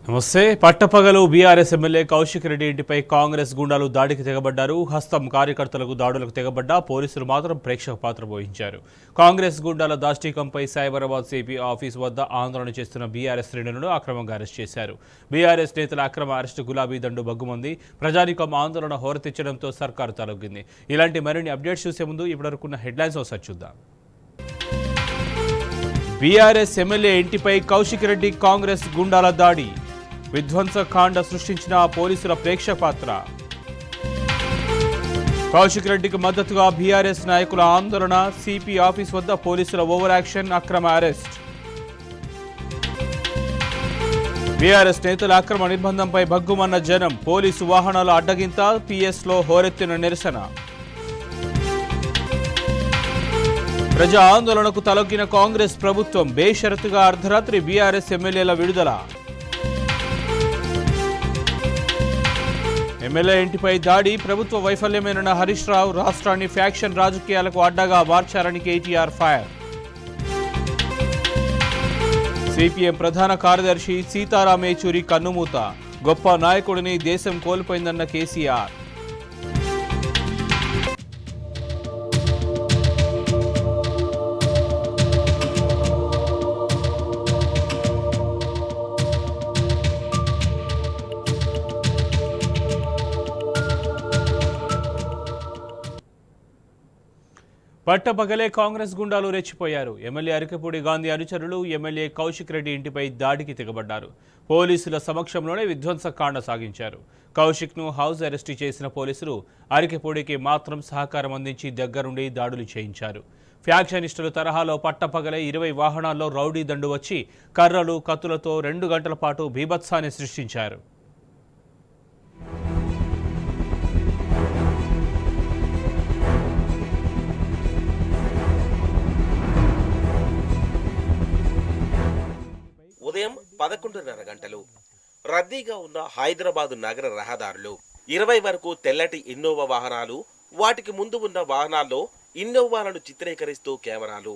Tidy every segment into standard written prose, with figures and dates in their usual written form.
నమస్తే. పట్టపగలు BRS MLA Kaushik Reddy ఇంటిపై కాంగ్రెస్ గుండాలు దాడికి తెగబడ్డారు. హస్తం కార్యకర్తలకు దాడులకు తెగబడ్డా పోలీసులు మాత్రం ప్రేక్షక పాత్ర వహించారు. కాంగ్రెస్ గుండాల దాష్టీకంపై సైబరాబాద్ సిపి ఆఫీస్ వద్ద ఆందోళన చేస్తున్న బీఆర్ఎస్ శ్రేణులను అక్రమంగా అరెస్ట్ చేశారు. బీఆర్ఎస్ నేతల అక్రమ అరెస్టు గులాబీ దండు బగ్గుమంది. ప్రజానికం ఆందోళన హోరెత్తించడంతో సర్కారు తలొగ్గింది. ఇలాంటి మరిన్ని అప్డేట్స్ చూసే ముందు ఇప్పటివరకున్న హెడ్లైన్స్ ఒకసారి చూద్దాం. బీఆర్ఎస్ ఎమ్మెల్యే ఇంటిపై కౌశిక్ రెడ్డి కాంగ్రెస్ గుండాల దాడి. విధ్వంసకాండ సృష్టించిన పోలీసుల ప్రేక్షక పాత్ర. కౌశిక్ రెడ్డికి మద్దతుగా బీఆర్ఎస్ నాయకుల ఆందోళన. సిపి ఆఫీస్ వద్ద పోలీసుల ఓవర్ యాక్షన్, అక్రమ అరెస్ట్. బీఆర్ఎస్ నేతల అక్రమ నిర్బంధంపై భగ్గుమన్న జనం. పోలీసు వాహనాల అడ్డగింత, పిఎస్లో హోరెత్తిన నిరసన. ప్రజా ఆందోళనకు తలొగ్గిన కాంగ్రెస్ ప్రభుత్వం. బేషరతుగా అర్ధరాత్రి బీఆర్ఎస్ ఎమ్మెల్యేల విడుదల. ఎమ్మెల్యే ఇంటిపై దాడి. ప్రభుత్వ వైఫల్యమేనన్న హరీష్ రావు. రాష్ట్రాన్ని ఫ్యాక్షన్ రాజకీయాలకు అడ్డగా మార్చారని కేటీఆర్ ఫైర్. సిపిఎం ప్రధాన కార్యదర్శి సీతారాం ఏచూరి కన్నుమూత. గొప్ప నాయకుడిని దేశం కోల్పోయిందన్న కేసీఆర్. పట్టపగలే కాంగ్రెస్ గుండాలు రెచ్చిపోయారు. ఎమ్మెల్యే అరికపూడి గాంధీ అనుచరులు ఎమ్మెల్యే కౌశిక్ రెడ్డి ఇంటిపై దాడికి తెగబడ్డారు. పోలీసుల సమక్షంలోనే విధ్వంసకాండ సాగించారు. కౌశిక్ను హౌస్ అరెస్ట్ చేసిన పోలీసులు అరికపూడికి మాత్రం సహకారం అందించి దగ్గరుండి దాడులు చేయించారు. ఫ్యాక్షనిస్టుల తరహాలో పట్టపగలే 20 వాహనాల్లో రౌడీ దండు వచ్చి కర్రలు, కత్తులతో 2 గంటల పాటు బీభత్సాన్ని సృష్టించారు. ఉదయం 11:30 గంటలు. రద్దీగా ఉన్న హైదరాబాద్ నగర రహదారులు. 20 వరకు తెల్లటి ఇన్నోవా వాహనాలు, వాటికి ముందు ఉన్న వాహనాల్లో ఇన్నోవాలను చిత్రీకరిస్తూ కెమెరాలు.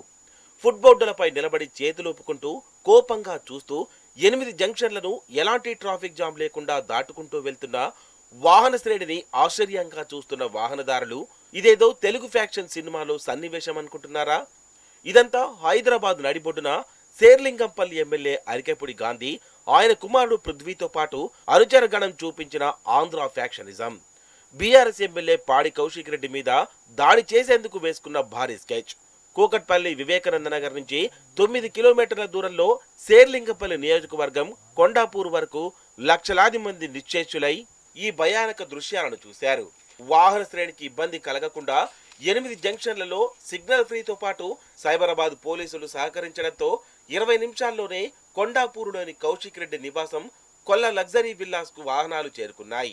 ఫుట్బోర్డులపై నిలబడి చేతులూపుకుంటూ కోపంగా చూస్తూ 8 జంక్షన్లను ఎలాంటి ట్రాఫిక్ జామ్ లేకుండా దాటుకుంటూ వెళ్తున్న వాహన శ్రేణిని ఆశ్చర్యంగా చూస్తున్న వాహనదారులు ఇదేదో తెలుగు ఫ్యాక్షన్ సినిమాలో సన్నివేశం అనుకుంటున్నారా? ఇదంతా హైదరాబాద్ నడిబొడ్డున శేర్లింగంపల్లి ఎమ్మెల్యే అరికెపూడి గాంధీ, ఆయన కుమారుడు పృథ్వీతో పాటు అనుచర గణం చూపించిన ఆంధ్ర ఫ్యాక్షనిజం. బీఆర్ఎస్ ఎమ్మెల్యే పాడి కౌశిక్ రెడ్డి మీద దాడి చేసేందుకు వేసుకున్న భారీ స్కెచ్. కూకట్పల్లి వివేకానంద నగర్ నుంచి 9 కిలోమీటర్ల దూరంలో శేర్లింగంపల్లి నియోజకవర్గం కొండాపూర్ వరకు లక్షలాది మంది నిశ్చేష్యులై ఈ భయానక దృశ్యాలను చూశారు. వాహన శ్రేణికి ఇబ్బంది కలగకుండా 8 జంక్షన్లలో సిగ్నల్ ఫ్రీతో పాటు సైబరాబాద్ పోలీసులు సహకరించడంతో 20 నిమిషాల్లోనే కొండాపూరులోని కౌశిక్ రెడ్డి నివాసం కొల్ల లగ్జరీ విల్లాస్ కు వాహనాలు చేరుకున్నాయి.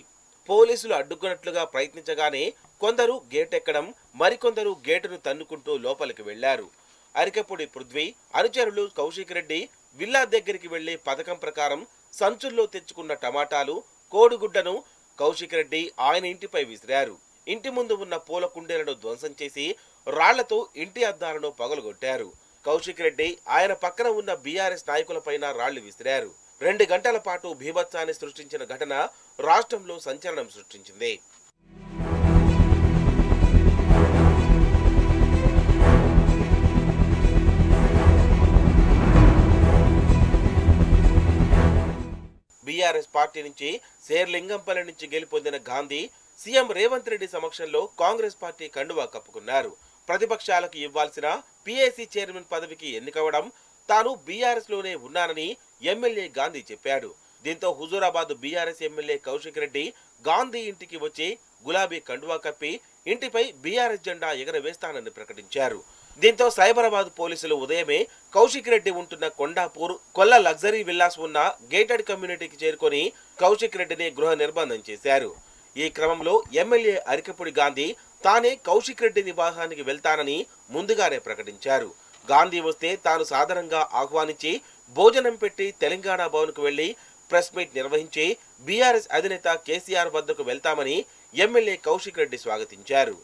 పోలీసులు అడ్డుకున్నట్లుగా ప్రయత్నించగానే కొందరు గేట్ ఎక్కడం, మరికొందరు గేటును తన్నుకుంటూ లోపలికి వెళ్లారు. అరికెపూడి పృథ్వీ అనుచరులు కౌశిక్ రెడ్డి విల్లా దగ్గరికి వెళ్లి పథకం ప్రకారం సంచుల్లో తెచ్చుకున్న టమాటాలు, కోడిగుడ్డను కౌశిక్ రెడ్డి ఆయన ఇంటిపై విసిరారు. ఇంటి ముందు ఉన్న పూల కుండీలను ధ్వంసం చేసి రాళ్లతో ఇంటి అద్దాలను పగలగొట్టారు. కౌశిక్ రెడ్డి ఆయన పక్కన ఉన్న బీఆర్ఎస్ నాయకులపైన రాళ్లు విసిరారు. 2 గంటల పాటు బీభత్సాన్ని సృష్టించిన ఘటన రాష్ట్రంలో సంచలనం సృష్టించింది. బీఆర్ఎస్ పార్టీ నుంచి శేర్లింగంపల్లి నుంచి గెలుపొందిన గాంధీ సీఎం రేవంత్ రెడ్డి సమక్షంలో కాంగ్రెస్ పార్టీ కండువా కప్పుకున్నారు. ప్రతిపక్షాలకు ఇవ్వాల్సిన పీఏసీ చైర్మన్ పదవికి ఎన్నికవడం తాను బీఆర్ఎస్ లోనే ఉన్నానని ఎమ్మెల్యే గాంధీ చెప్పాడు. దీంతో హుజూరాబాద్ బీఆర్ఎస్ ఎమ్మెల్యే కౌశిక్ రెడ్డి గాంధీ ఇంటికి వచ్చి గులాబీ కండువా కప్పి ఇంటిపై బీఆర్ఎస్ జెండా ఎగరవేస్తానని ప్రకటించారు. దీంతో సైబరాబాద్ పోలీసులు ఉదయమే కౌశిక్ రెడ్డి ఉంటున్న కొండాపూర్ కొల్ల లగ్జరీ విల్లాస్ ఉన్న గేటెడ్ కమ్యూనిటీకి చేరుకొని కౌశిక్ రెడ్డిని గృహ నిర్బంధం చేశారు. ఈ క్రమంలో ఎమ్మెల్యే అరికెపూడి గాంధీ తానే కౌశిక్ రెడ్డి నివాసానికి వెళ్తానని ముందుగానే ప్రకటించారు. గాంధీ వస్తే తాను సాధారణంగా ఆహ్వానించి భోజనం పెట్టి తెలంగాణ భవన్కు వెళ్లి ప్రెస్ మీట్ నిర్వహించి బీఆర్ఎస్ అధినేత కేసీఆర్ వద్దకు వెళ్తామని ఎమ్మెల్యే కౌశిక్ రెడ్డి స్వాగతించారు.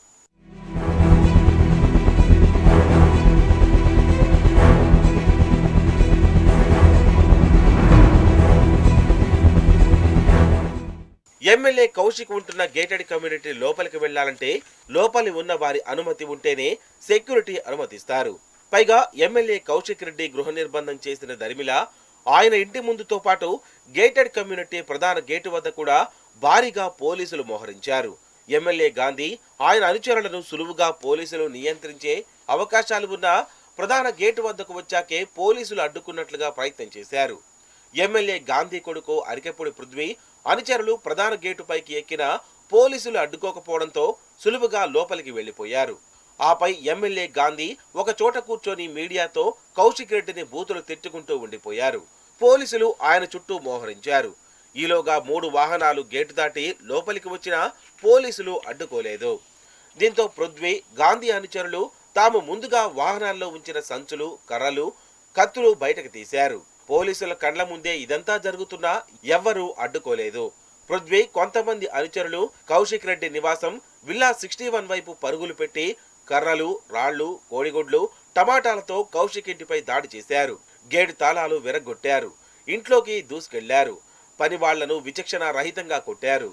ఎమ్మెల్యే కౌశిక్ ఉంటున్న గేటెడ్ కమ్యూనిటీ లోపలికి వెళ్లాలంటే లోపలి ఉన్న వారి అనుమతి ఉంటేనే సెక్యూరిటీ అనుమతిస్తారు. పైగా ఎమ్మెల్యే కౌశిక్ రెడ్డి గృహ నిర్బంధం చేసిన దరిమిలా ఆయన ఇంటి ముందుతో పాటు గేటెడ్ కమ్యూనిటీ ప్రధాన గేటు వద్ద కూడా భారీగా పోలీసులు మోహరించారు. ఎమ్మెల్యే గాంధీ ఆయన అనుచరులను సులువుగా పోలీసులు నియంత్రించే అవకాశాలు ఉన్న ప్రధాన గేటు వద్దకు వచ్చాకే పోలీసులు అడ్డుకున్నట్లుగా ప్రయత్నం చేశారు. ఎమ్మెల్యే గాంధీ కొడుకు అరికెపూడి పృథ్వీ అనుచరులు ప్రధాన గేటు పైకి ఎక్కిన పోలీసులు అడ్డుకోకపోవడంతో సులువుగా లోపలికి వెళ్లిపోయారు. ఆపై ఎమ్మెల్యే గాంధీ ఒక చోట కూర్చొని మీడియాతో కౌశిక్ రెడ్డిని బూతులు తిట్టుకుంటూ ఉండిపోయారు. పోలీసులు ఆయన చుట్టూ మోహరించారు. ఈలోగా 3 వాహనాలు గేటు దాటి లోపలికి వచ్చిన పోలీసులు అడ్డుకోలేదు. దీంతో పృథ్వీ గాంధీ అనుచరులు తాము ముందుగా వాహనాల్లో ఉంచిన సంచులు, కర్రలు, కత్తులు బయటకు తీశారు. పోలీసుల కండ్ల ముందే ఇదంతా జరుగుతున్నా ఎవ్వరూ అడ్డుకోలేదు. పృథ్వీ కొంతమంది అనుచరులు కౌశిక్ రెడ్డి నివాసం విల్లా 61 వైపు పరుగులు పెట్టి కర్రలు, రాళ్లు, కోడిగుడ్లు, టమాటాలతో కౌశిక్ ఇంటిపై దాడి చేశారు. గేటు తాళాలు విరగొట్టారు. ఇంట్లోకి దూసుకెళ్లారు. పని వాళ్లను విచక్షణ రహితంగా కొట్టారు.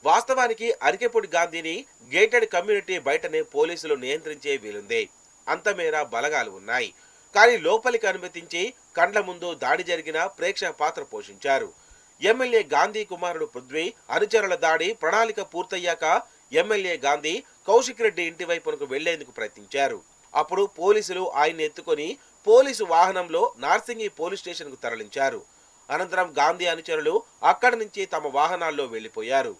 వాస్తవానికి అరికెపూడి గాంధీని గేటెడ్ కమ్యూనిటీ బయటనే పోలీసులు నియంత్రించే వీలుంది. అంతమేర బలగాలు ఉన్నాయి. కానీ లోపలికి అనుమతించి కండ్ల ముందు దాడి జరిగిన ప్రేక్షక పాత్ర పోషించారు. ఎమ్మెల్యే గాంధీ కుమారుడు పృథ్వీ అనుచరుల దాడి ప్రణాళిక పూర్తయ్యాక ఎమ్మెల్యే గాంధీ కౌశిక్ రెడ్డి ఇంటి వైపునకు వెళ్లేందుకు ప్రయత్నించారు. అప్పుడు పోలీసులు ఆయన్ని ఎత్తుకొని పోలీసు వాహనంలో నార్సింగి పోలీస్ స్టేషన్ కు తరలించారు. అనంతరం గాంధీ అనుచరులు అక్కడి నుంచి తమ వాహనాల్లో వెళ్లిపోయారు.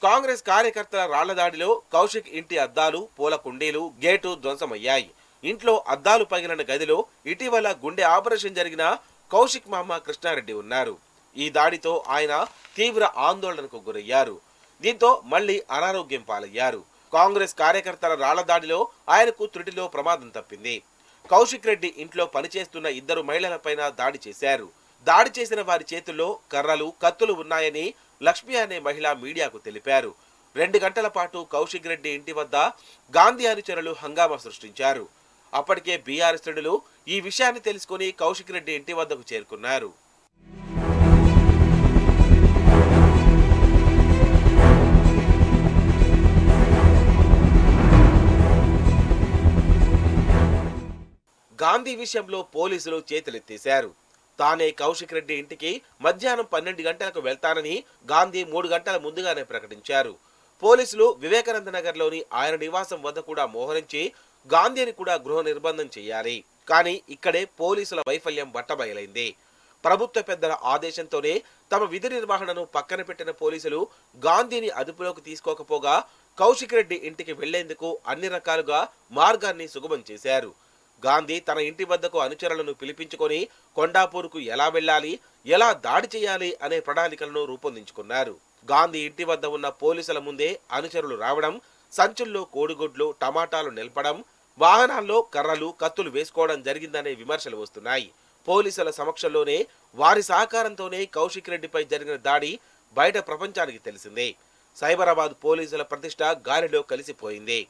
కాంగ్రెస్ కార్యకర్తల రాళ్ల దాడిలో కౌశిక్ ఇంటి అద్దాలు, పూల కుండీలు, గేటు ధ్వంసమయ్యాయి. ఇంట్లో అద్దాలు పగిలిన గదిలో ఇటీవల గుండె ఆపరేషన్ జరిగిన కౌశిక్ మామ కృష్ణారెడ్డి ఉన్నారు. ఈ దాడితో ఆయన తీవ్ర ఆందోళనకు గురయ్యారు. దీంతో మళ్లీ అనారోగ్యం పాలయ్యారు. కాంగ్రెస్ కార్యకర్తల రాళ్ల దాడిలో ఆయనకు త్రుటిలో ప్రమాదం తప్పింది. కౌశిక్ రెడ్డి ఇంట్లో పనిచేస్తున్న 2 మహిళలపైన దాడి చేశారు. దాడి చేసిన వారి చేతుల్లో కర్రలు, కత్తులు ఉన్నాయని లక్ష్మి అనే మహిళ మీడియాకు తెలిపారు. 2 గంటల పాటు కౌశిక్ రెడ్డి ఇంటి వద్ద గాంధీ అనుచరులు హంగామా సృష్టించారు. అప్పటికే బీఆర్ఎస్ శ్రేణులు ఈ విషయాన్ని తెలుసుకుని కౌశిక్ రెడ్డి ఇంటి వద్దకు చేరుకున్నారు. గాంధీ విషయంలో పోలీసులు చేతులెత్తేశారు. తానే కౌశిక్ రెడ్డి ఇంటికి మధ్యాహ్నం 12 గంటలకు వెళ్తానని గాంధీ 3 గంటల ముందుగానే ప్రకటించారు. పోలీసులు వివేకానంద నగర్ లోని ఆయన నివాసం వద్ద కూడా మోహరించి గాంధీని కూడా గృహ నిర్బంధం చేయాలి. కానీ ఇక్కడే పోలీసుల వైఫల్యం బట్టబయలైంది. ప్రభుత్వ పెద్దల ఆదేశంతోనే తమ విధి నిర్వహణను పక్కన పెట్టిన పోలీసులు గాంధీని అదుపులోకి తీసుకోకపోగా కౌశిక్ రెడ్డి ఇంటికి వెళ్లేందుకు అన్ని రకాలుగా మార్గాన్ని సుగమం చేశారు. గాంధీ తన ఇంటి వద్దకు అనుచరులను పిలిపించుకొని కొండాపూర్కు ఎలా వెళ్లాలి, ఎలా దాడి చేయాలి అనే ప్రణాళికలను రూపొందించుకున్నారు. గాంధీ ఇంటి వద్ద ఉన్న పోలీసుల ముందే అనుచరులు రావడం, సంచుల్లో కోడిగుడ్లు, టమాటాలు నిల్పడం, వాహనాల్లో కర్రలు, కత్తులు వేసుకోవడం జరిగిందనే విమర్శలు వస్తున్నాయి. పోలీసుల సమక్షంలోనే వారి సహకారంతోనే కౌశిక్ రెడ్డిపై జరిగిన దాడి బయట ప్రపంచానికి తెలిసిందే. సైబరాబాద్ పోలీసుల ప్రతిష్ట గాలిలో కలిసిపోయింది.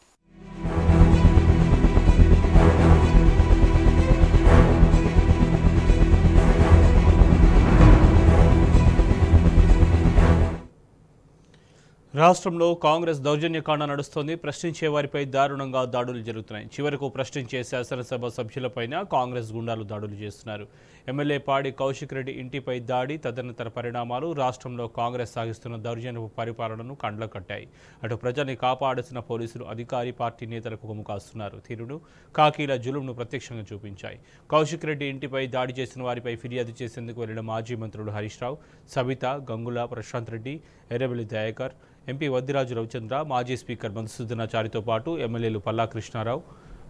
రాష్ట్రంలో కాంగ్రెస్ దౌర్జన్యకాండ నడుస్తోంది. ప్రశ్నించే వారిపై దారుణంగా దాడులు జరుగుతున్నాయి. చివరకు ప్రశ్నించే శాసనసభ సభ్యులపైన కాంగ్రెస్ గుండాలు దాడులు చేస్తున్నారు. ఎమ్మెల్యే పాడి కౌశిక్ రెడ్డి ఇంటిపై దాడి, తదనంతర పరిణామాలు రాష్ట్రంలో కాంగ్రెస్ సాగిస్తున్న దౌర్జన్యపు పరిపాలనను కండ్ల కట్టాయి. అటు ప్రజల్ని కాపాడాల్సిన పోలీసులు అధికారి పార్టీ నేతలకు కొమ్ము కాస్తున్నారు. తీరును కాకీల జులుంను ప్రత్యక్షంగా చూపించాయి. కౌశిక్ రెడ్డి ఇంటిపై దాడి చేసిన వారిపై ఫిర్యాదు చేసేందుకు వెళ్లిన మాజీ మంత్రులు హరీష్ రావు, సబిత, గంగుల ప్రశాంత్ రెడ్డి, ఎర్రబెల్లి దయాకర్, ఎంపీ వద్దిరాజు రవిచంద్ర, మాజీ స్పీకర్ మధుసూదనాచారితో పాటు ఎమ్మెల్యేలు పల్లా కృష్ణారావు,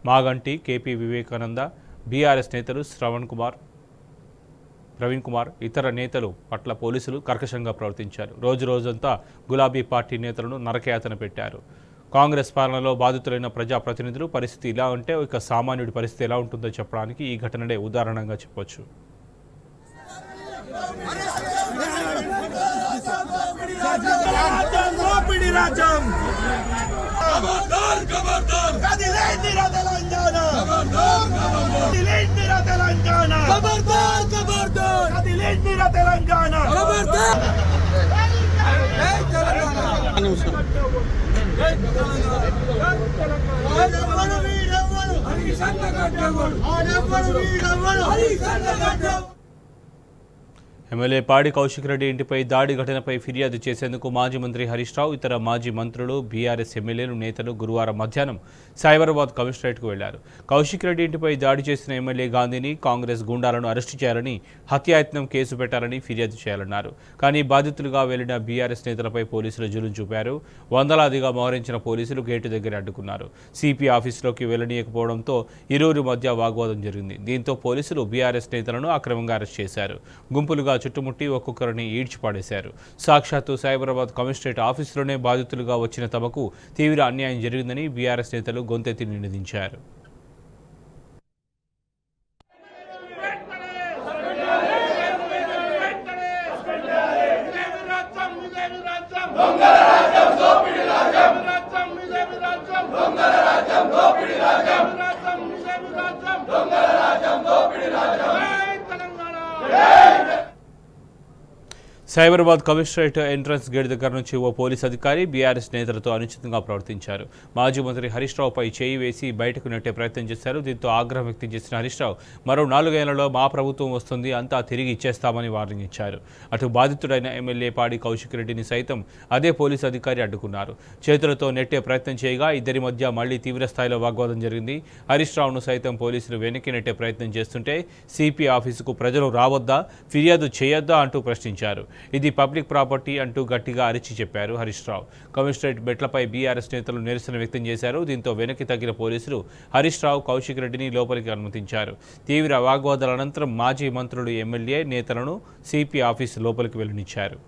మాగంటి, కేపీ వివేకానంద, బీఆర్ఎస్ నేతలు శ్రవణ్ కుమార్, ప్రవీణ్ కుమార్, ఇతర నేతలు పట్ల పోలీసులు కర్కశంగా ప్రవర్తించారు. రోజంతా గులాబీ పార్టీ నేతలను నరకయాతన పెట్టారు. కాంగ్రెస్ పాలనలో బాధితులైన ప్రజాప్రతినిధులు పరిస్థితి ఇలా ఉంటే ఇక సామాన్యుడి పరిస్థితి ఎలా ఉంటుందో చెప్పడానికి ఈ ఘటననే ఉదాహరణగా చెప్పొచ్చు. ఎమ్మెల్యే పాడి కౌశిక్ రెడ్డి ఇంటిపై దాడి ఘటనపై ఫిర్యాదు చేసేందుకు మాజీ మంత్రి హరీష్ రావు, ఇతర మాజీ మంత్రులు, బీఆర్ఎస్ ఎమ్మెల్యేలు, నేతలు గురువారం మధ్యాహ్నం సైబరాబాద్ కమిషనరేట్కు వెళ్లారు. కౌశిక్ రెడ్డి ఇంటిపై దాడి చేసిన ఎమ్మెల్యే గాంధీని కాంగ్రెస్ గూండాలను అరెస్టు చేయాలని, హత్యాయత్నం కేసు పెట్టాలని ఫిర్యాదు చేయాలన్నారు. కానీ బాధితులుగా వెళ్లిన బీఆర్ఎస్ నేతలపై పోలీసులు జులుం చూపారు. వందలాదిగా మోహరించిన పోలీసులు గేటు దగ్గర అడ్డుకున్నారు. సిపి ఆఫీసులోకి వెళ్లనీయకపోవడంతో ఇరువురి మధ్య వాగ్వాదం జరిగింది. దీంతో పోలీసులు బీఆర్ఎస్ నేతలను అక్రమంగా అరెస్ట్ చేశారు. గుంపులుగా చుట్టుముట్టి ఒక్కొక్కరిని ఈడ్చిపాడేశారు. సాక్షాత్తు సైబరాబాద్ కమిషనరేట్ ఆఫీసులోనే బాధితులుగా వచ్చిన తమకు తీవ్ర అన్యాయం జరిగిందని బీఆర్ఎస్ నేతలు గొంతెత్తి నినదించారు. సైబరాబాద్ కమిషనరేట్ ఎంట్రన్స్ గేట్ దగ్గర నుంచి ఓ పోలీస్ అధికారి బీఆర్ఎస్ నేతలతో అనుచితంగా ప్రవర్తించారు. మాజీ మంత్రి హరీష్ రావుపై చేయి వేసి బయటకు నెట్టే ప్రయత్నం చేశారు. దీంతో ఆగ్రహం వ్యక్తం చేసిన హరీష్ రావు మరో 4 ఏళ్లలో మా ప్రభుత్వం వస్తుంది, అంతా తిరిగి ఇచ్చేస్తామని వార్నింగ్ ఇచ్చారు. అటు బాధితుడైన ఎమ్మెల్యే పాడి కౌశిక్ రెడ్డిని సైతం అదే పోలీసు అధికారి అడ్డుకున్నారు. చేతులతో నెట్టే ప్రయత్నం చేయగా ఇద్దరి మధ్య మళ్లీ తీవ్ర స్థాయిలో వాగ్వాదం జరిగింది. హరీష్ రావును సైతం పోలీసులు వెనక్కి నెట్టే ప్రయత్నం చేస్తుంటే సిపి ఆఫీసుకు ప్రజలు రావద్దా, ఫిర్యాదు చేయొద్దా అంటూ ప్రశ్నించారు. ఇది పబ్లిక్ ప్రాపర్టీ అంటూ గట్టిగా అరిచి చెప్పారు హరీష్ రావు. కమిషనరేట్ మెట్లపై బీఆర్ఎస్ నేతలు నిరసన వ్యక్తం చేశారు. దీంతో వెనక్కి తగ్గిన పోలీసులు హరీష్ రావు, కౌశిక్ రెడ్డిని లోపలికి అనుమతించారు. తీవ్ర వాగ్వాదాల అనంతరం మాజీ మంత్రులు, ఎమ్మెల్యే నేతలను సిపి ఆఫీసు లోపలికి వెళ్లనిచ్చారు.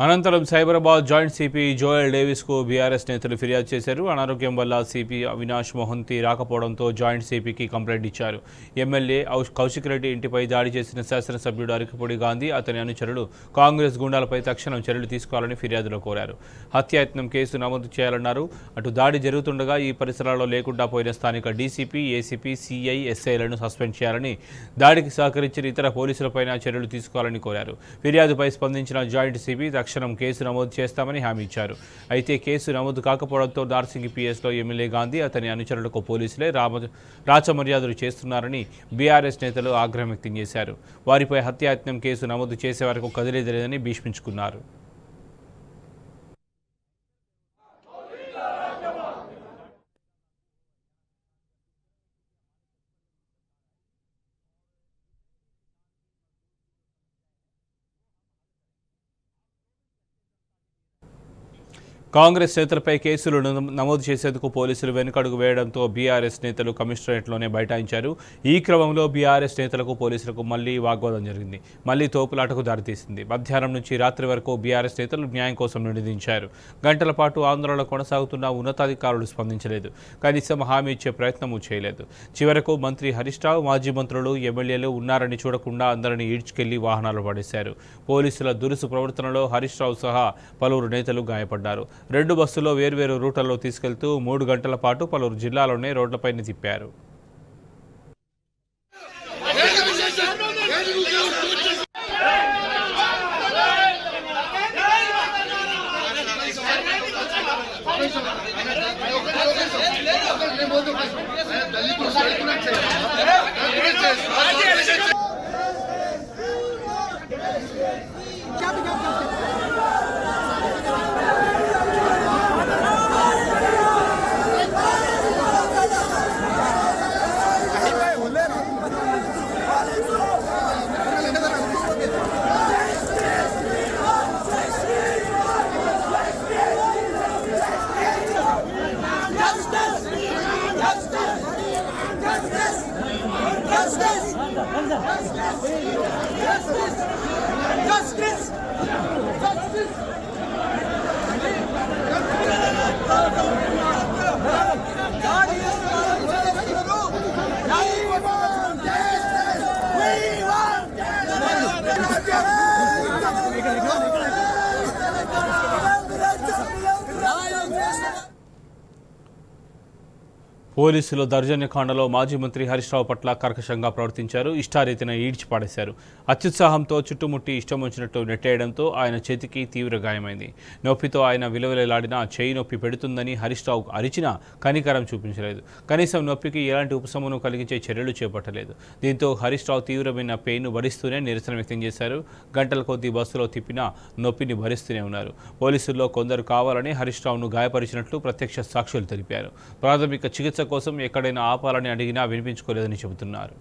అనంతరం సైబరాబాద్ జాయింట్ సిపి జోయల్ డేవిస్కు బీఆర్ఎస్ నేతలు ఫిర్యాదు చేశారు. అనారోగ్యం వల్ల సిపి అవినాష్ మోహంతి రాకపోవడంతో జాయింట్ సిపికి కంప్లైంట్ ఇచ్చారు. ఎమ్మెల్యే కౌశిక్ రెడ్డి ఇంటిపై దాడి చేసిన శాసనసభ్యుడు అరికపూడి గాంధీ, అతని అనుచరులు కాంగ్రెస్ గుండాలపై తక్షణం చర్యలు తీసుకోవాలని ఫిర్యాదులో కోరారు. హత్యాయత్నం కేసు నమోదు చేయాలన్నారు. అటు దాడి జరుగుతుండగా ఈ పరిసరాల్లో లేకుండా పోయిన స్థానిక డీసీపీ, ఏసీపీ, సిఐ, ఎస్ఐలను సస్పెండ్ చేయాలని, దాడికి సహకరించిన ఇతర పోలీసులపైన చర్యలు తీసుకోవాలని కోరారు. ఫిర్యాదుపై స్పందించిన జాయింట్ సిపి తక్షణం కేసు నమోదు చేస్తామని హామీ ఇచ్చారు. అయితే కేసు నమోదు కాకపోవడంతో నార్సింగి పిఎస్లో ఎమ్మెల్యే గాంధీ, అతని అనుచరులకు పోలీసులే రాచమర్యాదలు చేస్తున్నారని బీఆర్ఎస్ నేతలు ఆగ్రహం వ్యక్తం చేశారు. వారిపై హత్యాయత్నం కేసు నమోదు చేసే వరకు కదిలేది లేదని భీష్మించుకున్నారు. కాంగ్రెస్ నేతలపై కేసులు నమోదు చేసేందుకు పోలీసులు వెనుకడుగు వేయడంతో బీఆర్ఎస్ నేతలు కమిషనరేట్లోనే బైఠాయించారు. ఈ క్రమంలో బీఆర్ఎస్ నేతలకు పోలీసులకు మళ్లీ వాగ్వాదం జరిగింది. మళ్లీ తోపులాటకు దారితీసింది. మధ్యాహ్నం నుంచి రాత్రి వరకు బీఆర్ఎస్ నేతలు న్యాయం కోసం నినదించారు. గంటల పాటు ఆందోళన కొనసాగుతున్న ఉన్నతాధికారులు స్పందించలేదు. కనీసం హామీ ఇచ్చే ప్రయత్నమూ చేయలేదు. చివరకు మంత్రి హరీష్ రావు, మాజీ మంత్రులు, ఎమ్మెల్యేలు ఉన్నారని చూడకుండా అందరినీ ఈడ్చుకెళ్లి వాహనాలు పడేశారు. పోలీసుల దురుసు ప్రవర్తనలో హరీష్ రావు సహా పలువురు నేతలు గాయపడ్డారు. 2 బస్సుల్లో వేర్వేరు రూట్లలో తీసుకెళ్తూ 3 గంటల పాటు పలువురు జిల్లాలోనే రోడ్లపైన తిప్పారు. పోలీసులు దౌర్జన్యకాండలో మాజీ మంత్రి హరీష్ రావు పట్ల కర్కశంగా ప్రవర్తించారు. ఇష్టారీతిన ఈడ్చి పాడేశారు. అత్యుత్సాహంతో చుట్టుముట్టి ఇష్టం వచ్చినట్టు నెట్టేయడంతో ఆయన చేతికి తీవ్ర గాయమైంది. నొప్పితో ఆయన విలువలేలాడినా చేయి నొప్పి పెడుతుందని హరీష్ రావు అరిచినా కనికరం చూపించలేదు. కనీసం నొప్పికి ఎలాంటి ఉపశమనం కలిగించే చర్యలు చేపట్టలేదు. దీంతో హరీష్ రావు తీవ్రమైన పెయిన్ను భరిస్తూనే నిరసన వ్యక్తం చేశారు. గంటల కొద్దీ బస్సులో తిప్పినా నొప్పిని భరిస్తూనే ఉన్నారు. పోలీసుల్లో కొందరు కావాలని హరీష్ రావును గాయపరిచినట్లు ప్రత్యక్ష సాక్షులు తెలిపారు. ప్రాథమిక చికిత్స కోసం ఎక్కడైనా ఆపాలని అడిగినా వినిపించుకోలేదని చెబుతున్నారు.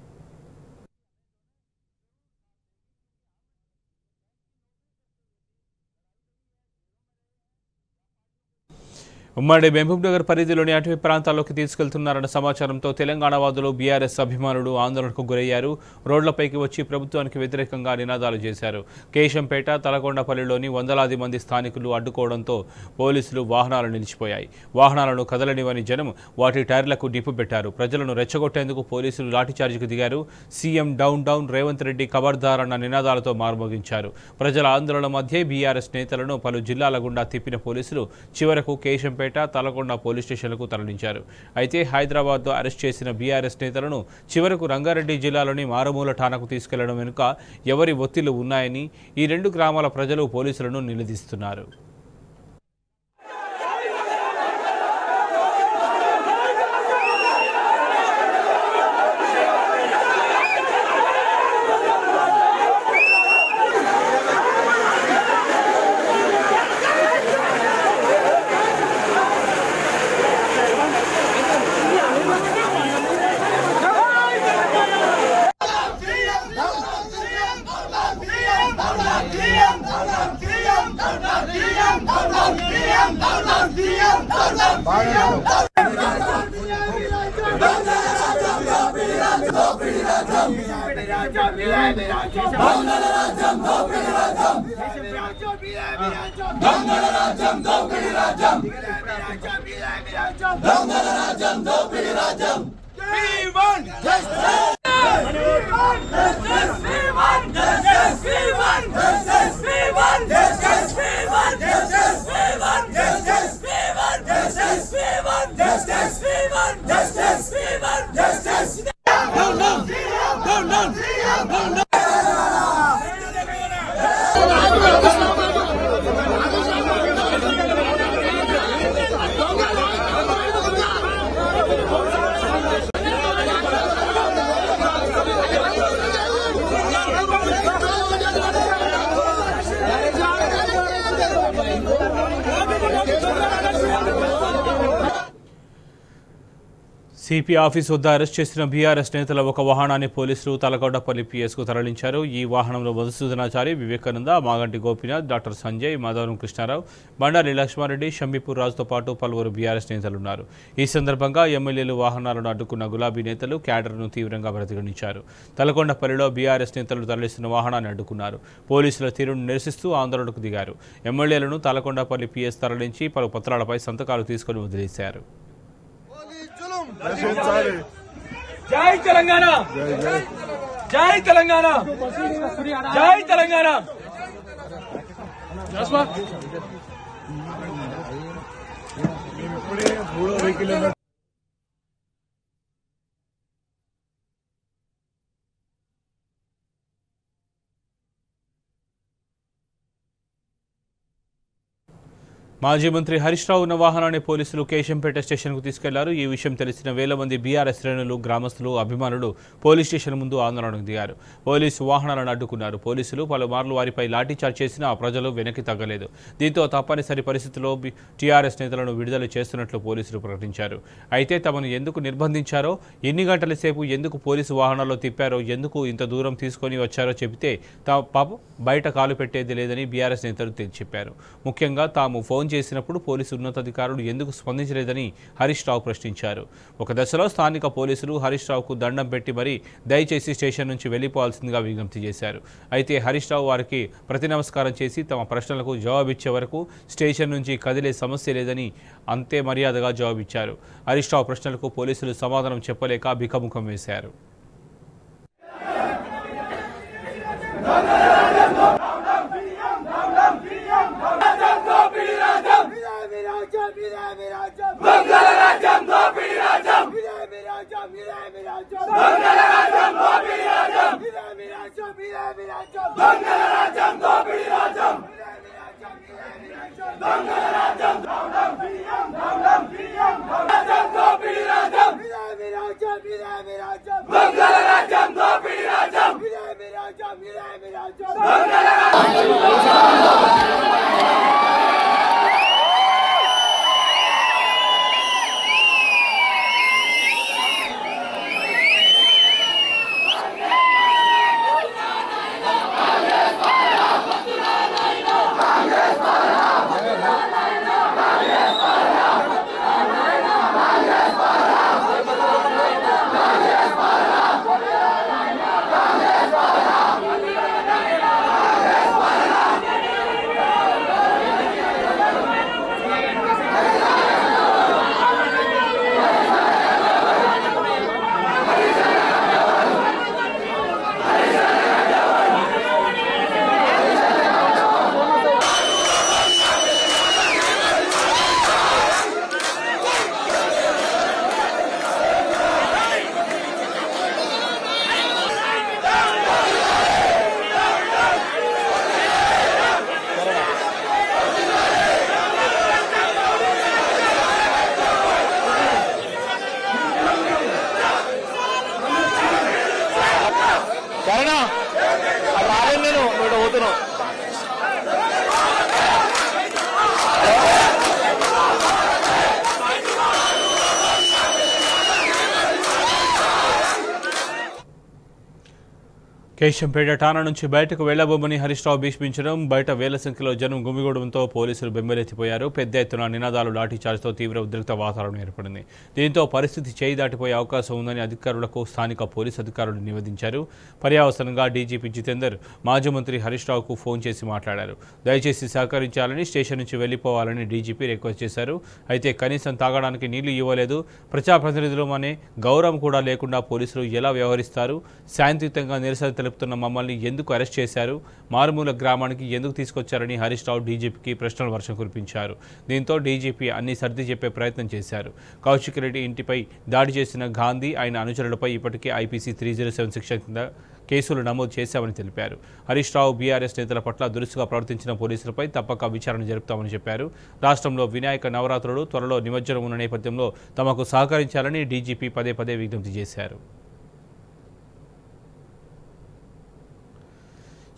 ఉమ్మడి మహబూబ్నగర్ పరిధిలోని అటవీ ప్రాంతాల్లోకి తీసుకెళ్తున్నారన్న సమాచారంతో తెలంగాణ వాదులు బీఆర్ఎస్ అభిమానులు ఆందోళనకు గురయ్యారు. రోడ్లపైకి వచ్చి ప్రభుత్వానికి వ్యతిరేకంగా నినాదాలు చేశారు. కేశంపేట, తలకొండపల్లిలోని వందలాది మంది స్థానికులు అడ్డుకోవడంతో పోలీసులు వాహనాలు నిలిచిపోయాయి. వాహనాలను కదలనివని జనం వాటి టైర్లకు నిప్పు పెట్టారు. ప్రజలను రెచ్చగొట్టేందుకు పోలీసులు లాఠీచార్జికి దిగారు. CM down down, Revanth Reddy ఖబర్దార్ అన్న నినాదాలతో మార్మోగించారు. ప్రజల ఆందోళన మధ్య బీఆర్ఎస్ నేతలను పలు జిల్లాల గుండా తిప్పిన పోలీసులు చివరకు కేశంపేట, తలకొండ పోలీస్ స్టేషన్లకు తరలించారు. అయితే హైదరాబాద్లో అరెస్ట్ చేసిన బీఆర్ఎస్ నేతలను చివరకు రంగారెడ్డి జిల్లాలోని మారుమూల ఠాణాకు తీసుకెళ్లడం వెనుక ఎవరి ఒత్తిళ్లు ఉన్నాయని ఈ రెండు గ్రామాల ప్రజలు పోలీసులను నిలదీస్తున్నారు. సిపి ఆఫీస్ వద్ద అరెస్ట్ చేసిన బీఆర్ఎస్ నేతల ఒక వాహనాన్ని పోలీసులు తలకొండపల్లి పిఎస్కు తరలించారు. ఈ వాహనంలో మధుసూదనాచారి, వివేకానంద, మాగంటి గోపీనాథ్, డాక్టర్ సంజయ్, మాధవరం కృష్ణారావు, బండారి లక్ష్మారెడ్డి, షంబీపూర్ రాజుతో పాటు పలువురు బీఆర్ఎస్ నేతలున్నారు. ఈ సందర్భంగా ఎమ్మెల్యేలు వాహనాలను అడ్డుకున్న గులాబీ నేతలు క్యాడర్ను తీవ్రంగా ప్రతిఘటించారు. తలకొండపల్లిలో బీఆర్ఎస్ నేతలు తరలిస్తున్న వాహనాన్ని అడ్డుకున్నారు. పోలీసుల తీరును నిరసిస్తూ ఆందోళనకు దిగారు. ఎమ్మెల్యేలను తలకొండపల్లి పిఎస్ తరలించి పలు పత్రాలపై సంతకాలు తీసుకుని వదిలేశారు. జై తెలంగాణ, జై తెలంగాణ, జై తెలంగాణ. మాజీ మంత్రి హరీష్ రావు ఉన్న వాహనాన్ని పోలీసులు కేశంపేట స్టేషన్కు తీసుకెళ్లారు. ఈ విషయం తెలిసిన వేల మంది బీఆర్ఎస్ శ్రేణులు, గ్రామస్తులు, అభిమానులు పోలీస్ స్టేషన్ ముందు ఆందోళనకు దిగారు. పోలీసు వాహనాలను అడ్డుకున్నారు. పోలీసులు పలుమార్లు వారిపై లాఠీచార్జ్ చేసినా ప్రజలు వెనక్కి తగ్గలేదు. దీంతో తప్పనిసరి పరిస్థితుల్లో టీఆర్ఎస్ నేతలను విడుదల చేస్తున్నట్లు పోలీసులు ప్రకటించారు. అయితే తమను ఎందుకు నిర్బంధించారో, ఎన్ని గంటల సేపు ఎందుకు పోలీసు వాహనాల్లో తిప్పారో, ఎందుకు ఇంత దూరం తీసుకొని వచ్చారో చెబితే పాపం బయట కాలు పెట్టేది లేదని బీఆర్ఎస్ నేతలు చెప్పారు. ముఖ్యంగా తాము ఫోన్ చేసినప్పుడు పోలీసు ఉన్నతాధికారులు ఎందుకు స్పందించలేదని హరీష్ రావు ప్రశ్నించారు. ఒక దశలో స్థానిక పోలీసులు హరీష్ రావుకు దండం పెట్టి మరీ దయచేసి స్టేషన్ నుంచి వెళ్లిపోవాల్సిందిగా విజ్ఞప్తి చేశారు. అయితే హరీష్ రావు వారికి ప్రతి నమస్కారం చేసి తమ ప్రశ్నలకు జవాబిచ్చే వరకు స్టేషన్ నుంచి కదిలే సమస్య లేదని అంతే మర్యాదగా జవాబిచ్చారు. హరీష్ రావు ప్రశ్నలకు పోలీసులు సమాధానం చెప్పలేక బికముఖం వేశారు. కేశంపేట ఠాణా నుంచి బయటకు వెళ్లబోమని హరీష్ రావు భీష్మించడం, బయట వేల సంఖ్యలో జనం గుమిగూడడంతో పోలీసులు బెంబేలెత్తిపోయారు. పెద్ద ఎత్తున నినాదాలు, లాఠీచార్జ్తో తీవ్ర ఉద్రిక్త వాతావరణం ఏర్పడింది. దీంతో పరిస్థితి చేయి దాటిపోయే అవకాశం ఉందని అధికారులకు స్థానిక పోలీసు అధికారులు నివేదించారు. పర్యవసానంగా డీజీపీ జితేందర్ మాజీ మంత్రి హరీష్ రావుకు ఫోన్ చేసి మాట్లాడారు. దయచేసి సహకరించాలని, స్టేషన్ నుంచి వెళ్లిపోవాలని డీజీపీ రిక్వెస్ట్ చేశారు. అయితే కనీసం తాగడానికి నీళ్లు ఇవ్వలేదు. ప్రజాప్రతినిధులు అనే గౌరవం కూడా లేకుండా పోలీసులు ఎలా వ్యవహరిస్తారు? శాంతియుతంగా నిరసన తెలుపుతున్న మమ్మల్ని ఎందుకు అరెస్ట్ చేశారు? మారుమూల గ్రామానికి ఎందుకు తీసుకొచ్చారని హరీష్ రావు డీజీపీకి ప్రశ్నల వర్షం కురిపించారు. దీంతో డీజీపీ అన్ని సర్ది చెప్పే ప్రయత్నం చేశారు. కౌశిక్ రెడ్డి ఇంటిపై దాడి చేసిన గాంధీ, ఆయన అనుచరులపై ఇప్పటికే ఐపీసీ 307 సెక్షన్ కింద కేసులు నమోదు చేశామని తెలిపారు. హరీష్ రావు బీఆర్ఎస్ నేతల పట్ల దురుసుగా ప్రవర్తించిన పోలీసులపై తప్పక విచారణ జరుపుతామని చెప్పారు. రాష్ట్రంలో వినాయక నవరాత్రులు త్వరలో నిమజ్జనం ఉన్న నేపథ్యంలో తమకు సహకరించాలని డీజీపీ పదే పదే విజ్ఞప్తి చేశారు.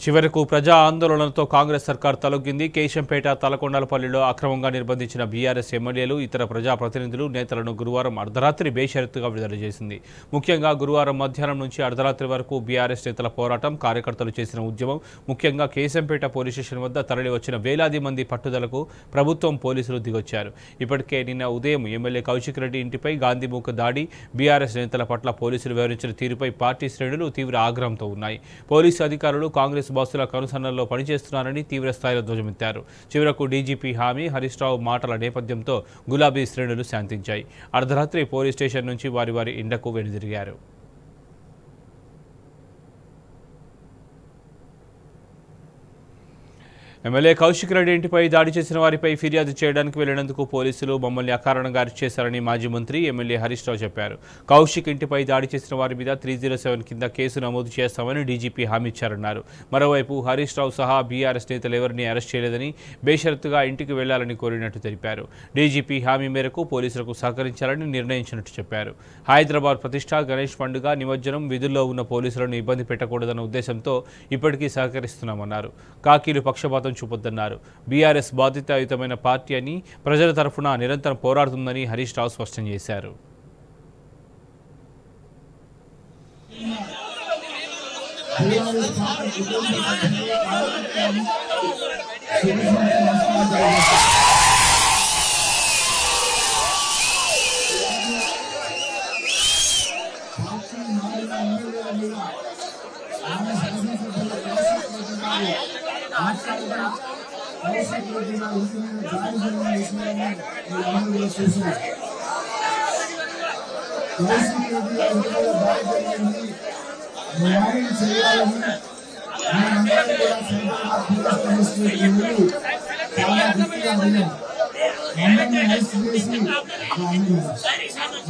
చివరకు ప్రజా ఆందోళనలతో కాంగ్రెస్ సర్కార్ తలొగ్గింది. కేశంపేట, తలకొండలపల్లిలో అక్రమంగా నిర్బంధించిన బీఆర్ఎస్ ఎమ్మెల్యేలు, ఇతర ప్రజాప్రతినిధులు, నేతలను గురువారం అర్ధరాత్రి బేషరతుగా విడుదల చేసింది. ముఖ్యంగా గురువారం మధ్యాహ్నం నుంచి అర్ధరాత్రి వరకు బీఆర్ఎస్ నేతల పోరాటం, కార్యకర్తలు చేసిన ఉద్యమం, ముఖ్యంగా కేశంపేట పోలీస్ స్టేషన్ వద్ద తరలి వచ్చిన వేలాది మంది పట్టుదలకు ప్రభుత్వం, పోలీసులు దిగొచ్చారు. ఇప్పటికే నిన్న ఉదయం ఎమ్మెల్యే కౌశిక్ రెడ్డి ఇంటిపై గాంధీముఖ దాడి, బీఆర్ఎస్ నేతల పట్ల పోలీసులు వ్యవహరించిన తీరుపై పార్టీ శ్రేణులు తీవ్ర ఆగ్రహంతో ఉన్నాయి. పోలీసు అధికారులు కాంగ్రెస్ బాసుల కనుసన్నల్లో పనిచేస్తున్నారని తీవ్ర స్థాయిలో ధ్వజమెత్తారు. చివరకు డీజీపీ హామీ, హరీష్ రావు మాటల నేపథ్యంతో గులాబీ శ్రేణులు శాంతించాయి. అర్ధరాత్రి పోలీస్ స్టేషన్ నుంచి వారి ఇండకు వెనుదిరిగారు. ఎమ్మెల్యే కౌశిక్ రెడ్డి ఇంటిపై దాడి చేసిన వారిపై ఫిర్యాదు చేయడానికి వెళ్లినందుకు పోలీసులు మమ్మల్ని అకారణంగా అరెస్ట్ చేశారని మాజీ మంత్రి ఎమ్మెల్యే హరీష్ రావు చెప్పారు. కౌశిక్ ఇంటిపై దాడి చేసిన వారి మీద 307 కింద కేసు నమోదు చేస్తామని డీజీపీ హామీ ఇచ్చారన్నారు. మరోవైపు హరీష్ రావు సహా బీఆర్ఎస్ నేతలు ఎవరిని అరెస్ట్ చేయలేదని, బేషరతుగా ఇంటికి వెళ్లాలని కోరినట్టు తెలిపారు. డీజీపీ హామీ మేరకు పోలీసులకు సహకరించాలని నిర్ణయించినట్టు చెప్పారు. హైదరాబాద్ ప్రతిష్ట, గణేష్ పండుగ, నిమజ్జనం విధుల్లో ఉన్న పోలీసులను ఇబ్బంది పెట్టకూడదన్న ఉద్దేశంతో ఇప్పటికీ సహకరిస్తున్నామన్నారు. కాకీలు పక్షపాతం చూపొద్దన్నారు. బీఆర్ఎస్ బాధ్యతాయుతమైన పార్టీ అని, ప్రజల తరఫున నిరంతరం పోరాడుతుందని హరీష్ రావు స్పష్టం చేశారు.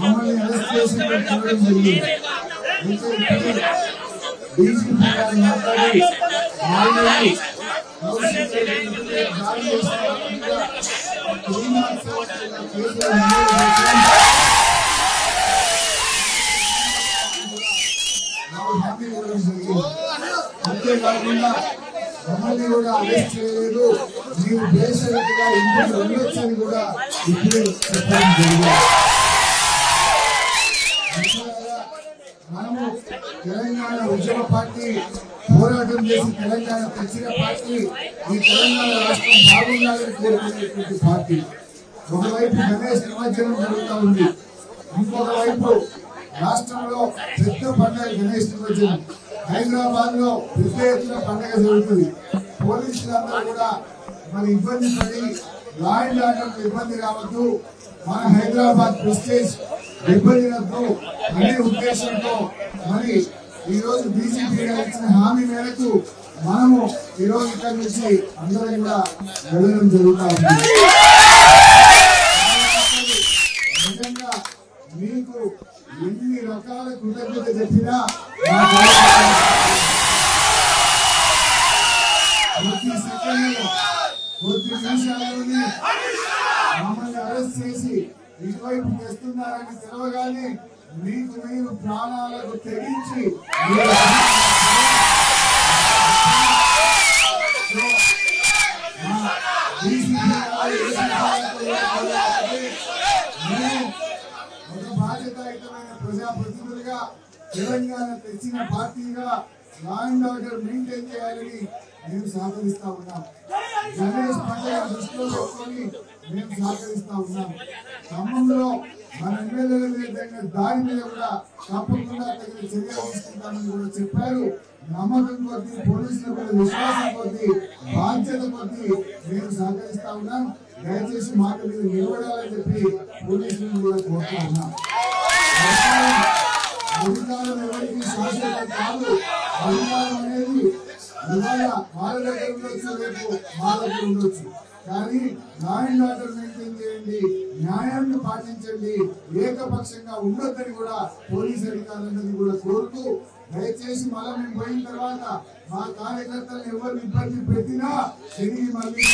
మమ్మల్ని అరెస్ట్ చేసి పెట్టడం జరిగింది. డీజీపీ గారు మాట్లాడి ఆల్రెడీ కౌశిక్ రెడ్డి దాడి చేసిన అంతేకాకుండా మమ్మల్ని కూడా అరెస్ట్ చేయలేదు, మీరు బేషరతుగా ఇంటికి వెళ్ళొచ్చని కూడా ఇప్పుడే చెప్పడం జరిగింది. మనము తెలంగాణ ఉద్యమ పార్టీ పోరాటం చేసి తెలంగాణ తెచ్చిన పార్టీ, ఈ తెలంగాణ రాష్ట్రం బాగుండాలని కోరుకునేటువంటి పార్టీ. ఒకవైపు గణేష్ నిమజ్జనం జరుగుతూ ఉంది, ఇంకొక వైపు రాష్ట్రంలో పెద్ద పండుగ గణేష్ నిమజ్జనం. హైదరాబాద్ లో పెద్ద ఎత్తున పండుగ జరుగుతుంది. పోలీసులందరూ కూడా మరి ఇబ్బంది పడి లా అండ్ ఆర్డర్ ఇబ్బంది రావద్దు, మన హైదరాబాద్ ప్రెస్టేజ్ దెబ్బతినద్దు అనే ఉద్దేశంతో మరి ఈ రోజు బీజేపీ ఇచ్చిన హామీ మేరకు మనము ఈ రోజు ఇక్కడ నుంచి అందరం కూడా వెళ్ళడం జరుగుతూ ఉంది. నిజంగా మీకు ఎన్ని రకాల కృతజ్ఞత చెప్పినా కొద్ది సెకండ్లు కొద్ది నిమిషాల్లోనే మమ్మల్ని అరెస్ట్ చేసి ఇటువైపు చేస్తున్నారని తెలవగానే మీకు మీరు ప్రాణాలకు తెగించి ఒక బాధ్యతాయుతమైన ప్రజాప్రతినిధులుగా తెలంగాణ తెచ్చిన పార్టీగా లా అండ్ ఆర్డర్ మెయింటైన్ చేయాలని మేము సహకరిస్తా ఉన్నాం. గణేష్ పండుగ దృష్టిలో పెట్టుకొని మేము సహకరిస్తా ఉన్నాం. ఖమ్మంలో మన ఎమ్మెల్యేల విధంగా దాడి మీద కూడా తప్పకుండా తగిన చర్యలు తీసుకుంటామని కూడా చెప్పారు. నమ్మకం కొద్దీ, పోలీసుల మీద విశ్వాసం కొద్దీ, బాధ్యత కొద్దీ మేము సహకరిస్తా ఉన్నాం. దయచేసి మాట మీద నిలబడాలని చెప్పి పోలీసులను కూడా కోరుతా ఉన్నాం. అధికారం ఎవరికి శాశ్వతం కాదు. అధికారం అనేది ఇవాళ వాళ్ళ దగ్గర ఉండొచ్చు, రేపు మా దగ్గర ఉండొచ్చు. కానీ లా అండ్ ఆర్డర్ మెయింటైన్ చేయండి, న్యాయాన్ని పాటించండి, ఏకపక్షంగా ఉండొద్దని కూడా పోలీసు అధికారులందరినీ కూడా కోరుతూ, దయచేసి మళ్ళీ మేము పోయిన తర్వాత మా కార్యకర్తలను ఎవరు ఇబ్బంది పెట్టినా తిరిగి మళ్ళీ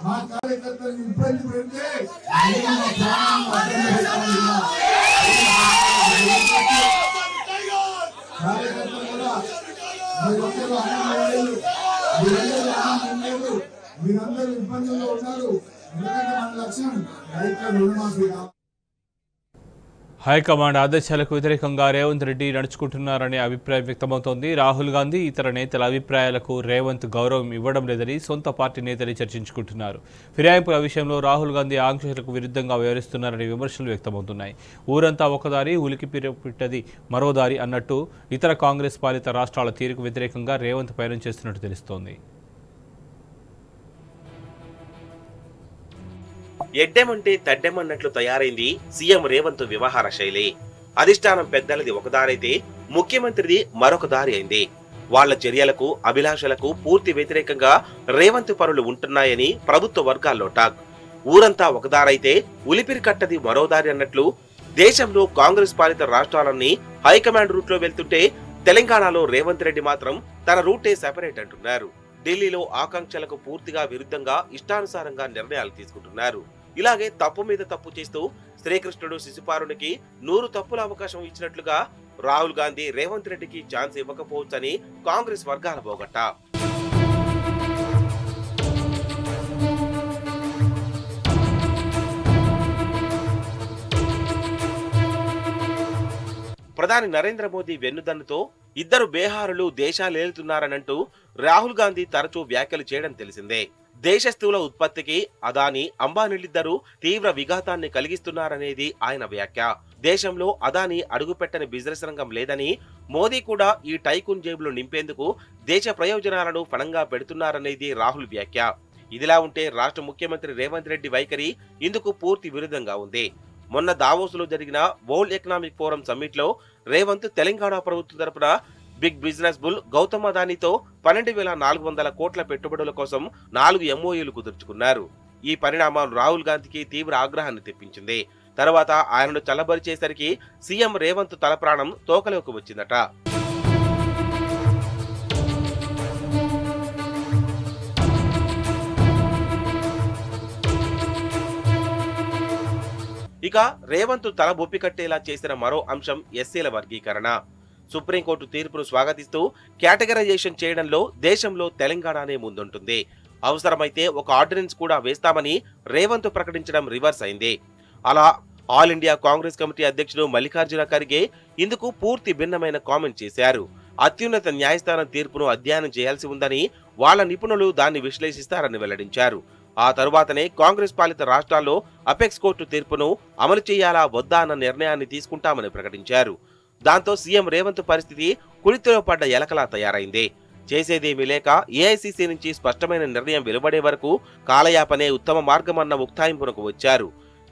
మా కార్యకర్తలను ఇబ్బంది పెడితే కార్యకర్తలు కూడా మీరందరూ మీరందరూ ఇబ్బందుల్లో ఉన్నారు. ఎందుకంటే మన లక్ష్యం రైతుల రుణమాఫీ. హైకమాండ్ ఆదేశాలకు వ్యతిరేకంగా రేవంత్ రెడ్డి నడుచుకుంటున్నారనే అభిప్రాయం వ్యక్తమవుతోంది. రాహుల్ గాంధీ ఇతర నేతల అభిప్రాయాలకు రేవంత్ గౌరవం ఇవ్వడం లేదని సొంత పార్టీ నేతలు చర్చించుకుంటున్నారు. ఫిరాయింపుల విషయంలో రాహుల్ గాంధీ ఆంక్షలకు విరుద్ధంగా వ్యవహరిస్తున్నారనే విమర్శలు వ్యక్తమవుతున్నాయి. ఊరంతా ఒకదారి, ఉలికి పిట్టది మరోదారి అన్నట్టు ఇతర కాంగ్రెస్ పాలిత రాష్ట్రాల తీరుకు వ్యతిరేకంగా రేవంత్ పయనం చేస్తున్నట్టు తెలుస్తోంది. ఎడ్డెమంటే తడ్డెమన్నట్లు తయారైంది సీఎం రేవంత్ వ్యవహార శైలి. అధిష్టానం పెద్దలది ఒక దారైతే ముఖ్యమంత్రిది మరొక దారి అయింది. వాళ్ల చర్యలకు, అభిలాషలకు పూర్తి వ్యతిరేకంగా రేవంత్ పనులు ఉంటున్నాయని ప్రభుత్వ వర్గాల్లో టాక్. ఊరంతా ఒకదారైతే ఉలిపిరి కట్టది మరో దారి అన్నట్లు దేశంలో కాంగ్రెస్ పాలిత రాష్ట్రాలన్నీ హైకమాండ్ రూట్ లో వెళ్తుంటే తెలంగాణలో రేవంత్ రెడ్డి మాత్రం తన రూటే సెపరేట్ అంటున్నారు. ఢిల్లీలో ఆకాంక్షలకు పూర్తిగా విరుద్ధంగా ఇష్టానుసారంగా నిర్ణయాలు తీసుకుంటున్నారు. ఇలాగే తప్పు మీద తప్పు చేస్తూ శ్రీకృష్ణుడు శిశుపాలునికి 100 తప్పుల అవకాశం ఇచ్చినట్లుగా రాహుల్ గాంధీ రేవంత్ రెడ్డికి ఛాన్స్ ఇవ్వకపోవచ్చని కాంగ్రెస్ వర్గాల బోగట్ట. ప్రధాని నరేంద్ర మోదీ వెన్నుదన్నుతో ఇద్దరు బేహారులు దేశాలేలుతున్నారనంటూ రాహుల్ గాంధీ తరచూ వ్యాఖ్యలు చేయడం తెలిసిందే. దేశస్థూల ఉత్పత్తికి అదానీ, అంబానీలిద్దరూ తీవ్ర విఘాతాన్ని కలిగిస్తున్నారనేది ఆయన వ్యాఖ్య. దేశంలో అదానీ అడుగుపెట్టని బిజినెస్ రంగం లేదని, మోదీ కూడా ఈ టైకూన్ జేబులు నింపేందుకు దేశ ప్రయోజనాలను ఫణంగా పెడుతున్నారనేది రాహుల్ వ్యాఖ్య. ఇదిలా ఉంటే రాష్ట్ర ముఖ్యమంత్రి రేవంత్ రెడ్డి వైఖరి ఇందుకు పూర్తి విరుద్ధంగా ఉంది. మొన్న దావోస్ లో జరిగిన వరల్డ్ ఎకనామిక్ ఫోరం సమ్మిట్ లో రేవంత్ తెలంగాణ ప్రభుత్వం తరపున బిగ్ బిజినెస్ బుల్ గౌతమ్ అదానీతో 12,400 కోట్ల పెట్టుబడుల కోసం 4 MOUలు కుదుర్చుకున్నారు. ఈ పరిణామం రాహుల్ గాంధీకి తీవ్ర ఆగ్రహాన్ని తెప్పించింది. తర్వాత ఆయనను చల్లబరిచేసరికి సీఎం రేవంత్ తల ప్రాణం తోకలోకి వచ్చిందట. ఇక రేవంత్ తల బొప్పి కట్టేలా చేసిన మరో అంశం ఎస్సీల వర్గీకరణ. సుప్రీంకోర్టు తీర్పును స్వాగతిస్తూ కేటగరైజేషన్ చేయడంలో దేశంలో తెలంగాణనే ముందుంటుంది. అవసరమైతే ఒక ఆర్డినెన్స్ కూడా వేస్తామని రేవంత్ ప్రకటించడం రివర్స్ అయింది. అలా ఆల్ ఇండియా కాంగ్రెస్ కమిటీ అధ్యక్షుడు మల్లికార్జున ఖర్గే ఇందుకు పూర్తి భిన్నమైన కామెంట్ చేశారు. అత్యున్నత న్యాయస్థానం తీర్పును అధ్యయనం చేయాల్సి ఉందని, వాళ్ల నిపుణులు దాన్ని విశ్లేషిస్తారని వెల్లడించారు. ఆ తరువాతనే కాంగ్రెస్ పాలిత రాష్ట్రాల్లో అపెక్స్ కోర్టు తీర్పును అమలు చేయాలా వద్దా అన్న నిర్ణయాన్ని తీసుకుంటామని ప్రకటించారు. దాంతో సీఎం రేవంత్ పరిస్థితి కుడితిలో పడ్డ ఎలకలా తయారైంది. చేసేదేమీ లేక ఏఐసీసీ నుంచి స్పష్టమైన నిర్ణయం వెలువడే వరకు కాలయాపనే ఉత్తమ మార్గమన్న ముక్తాయింపునకు వచ్చారు.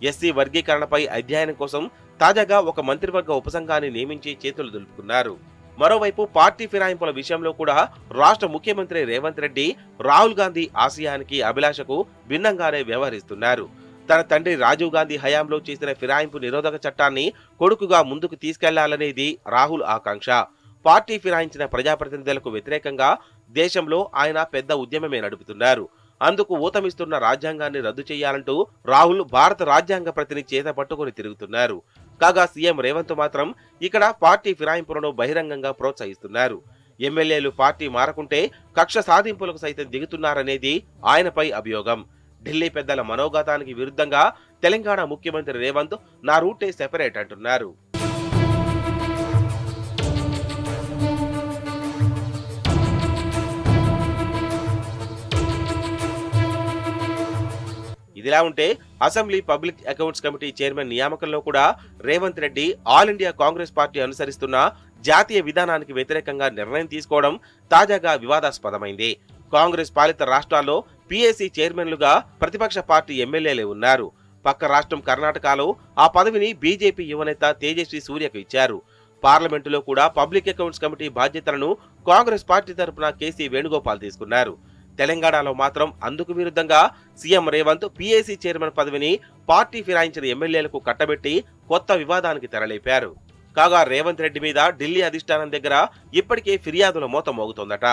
ఎస్సీ వర్గీకరణపై అధ్యయనం కోసం తాజాగా ఒక మంత్రివర్గ ఉపసంఘాన్ని నియమించి చేతులు దులుపుకున్నారు. మరోవైపు పార్టీ ఫిరాయింపుల విషయంలో కూడా రాష్ట్ర ముఖ్యమంత్రి రేవంత్ రెడ్డి రాహుల్ గాంధీ ఆశయానికి అభిలాషకు భిన్నంగానే వ్యవహరిస్తున్నారు. తన తండ్రి రాజీవ్ గాంధీ హయాంలో చేసిన ఫిరాయింపు నిరోధక చట్టాన్ని కొడుకుగా ముందుకు తీసుకెళ్లాలనేది రాహుల్ ఆకాంక్ష. పార్టీ ఫిరాయించిన ప్రజాప్రతినిధులకు వ్యతిరేకంగా దేశంలో ఆయన పెద్ద ఉద్యమమే నడుపుతున్నారు. అందుకు ఊతమిస్తున్న రాజ్యాంగాన్ని రద్దు చేయాలంటూ రాహుల్ భారత రాజ్యాంగ ప్రతిని చేత పట్టుకుని తిరుగుతున్నారు. కాగా సీఎం రేవంత్ మాత్రం ఇక్కడ పార్టీ ఫిరాయింపులను బహిరంగంగా ప్రోత్సహిస్తున్నారు. ఎమ్మెల్యేలు పార్టీ మారకుంటే కక్ష సాధింపులకు సైతం దిగుతున్నారనేది ఆయనపై అభియోగం. ఢిల్లీ పెద్దల మనోగతానికి విరుద్ధంగా తెలంగాణ ముఖ్యమంత్రి రేవంత్ నా రూటే సెపరేట్ అంటున్నారు. ఇదిలా ఉంటే assembly public accounts committee chairman నియామకంలో కూడా Revanth Reddy all India Congress party అనుసరిస్తున్న జాతీయ విధానానికి వ్యతిరేకంగా నిర్ణయం తీసుకోవడం తాజాగా వివాదాస్పదమైంది. కాంగ్రెస్ పాలిత రాష్ట్రాల్లో పీఏసీ చైర్మన్లుగా ప్రతిపక్ష పార్టీ ఎమ్మెల్యేలే ఉన్నారు. పక్క రాష్ట్రం కర్ణాటకలో ఆ పదవిని బీజేపీ యువనేత తేజస్వి సూర్యకు ఇచ్చారు. పార్లమెంటులో కూడా పబ్లిక్ అకౌంట్స్ కమిటీ బాధ్యతలను కాంగ్రెస్ పార్టీ తరపున కేసీ వేణుగోపాల్ తీసుకున్నారు. తెలంగాణలో మాత్రం అందుకు విరుద్ధంగా సీఎం రేవంత్ పీఏసీ చైర్మన్ పదవిని పార్టీ ఫిరాయించిన ఎమ్మెల్యేలకు కట్టబెట్టి కొత్త వివాదానికి తెరలేపారు. కాగా రేవంత్ రెడ్డి మీద ఢిల్లీ అధిష్టానం దగ్గర ఇప్పటికే ఫిర్యాదుల మోత మోగుతోందట.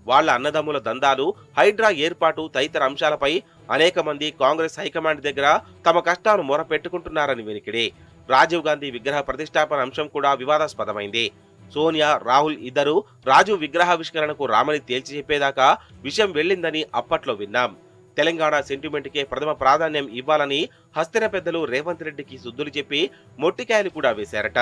వాళ్ల అన్నదమ్ముల దందాలు, హైడ్రా ఏర్పాటు తదితర అంశాలపై అనేక మంది కాంగ్రెస్ హైకమాండ్ దగ్గర తమ కష్టాలు మొరపెట్టుకుంటున్నారని వినికిడి. రాజీవ్ గాంధీ విగ్రహ ప్రతిష్టాపన అంశం కూడా వివాదాస్పదమైంది. సోనియా, రాహుల్ ఇద్దరు రాజీవ్ విగ్రహావిష్కరణకు రామని తేల్చి చెప్పేదాకా విషయం వెళ్లిందని అప్పట్లో విన్నాం. తెలంగాణ సెంటిమెంట్కే ప్రథమ ప్రాధాన్యం ఇవ్వాలని హస్తిన పెద్దలు రేవంత్ రెడ్డికి సుద్దులు చెప్పి మొట్టికాయలు కూడా వేశారట.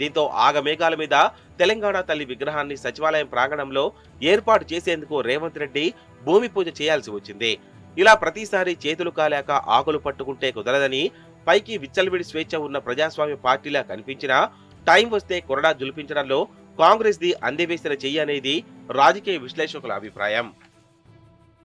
దీంతో ఆగమేఘాల మీద తెలంగాణ తల్లి విగ్రహాన్ని సచివాలయం ప్రాంగణంలో ఏర్పాటు చేసేందుకు రేవంత్ రెడ్డి భూమి పూజ చేయాల్సి వచ్చింది. ఇలా ప్రతిసారి చేతులు కాలాక ఆకులు పట్టుకుంటే కుదరదని, పైకి విచ్చలవిడి స్వేచ్ఛ ఉన్న ప్రజాస్వామ్య పార్టీలా కనిపించినా టైం వస్తే కొరడా జులిపించడంలో కాంగ్రెస్ ది అందివేసిన చెయ్యి అనేది రాజకీయ విశ్లేషకుల అభిప్రాయం.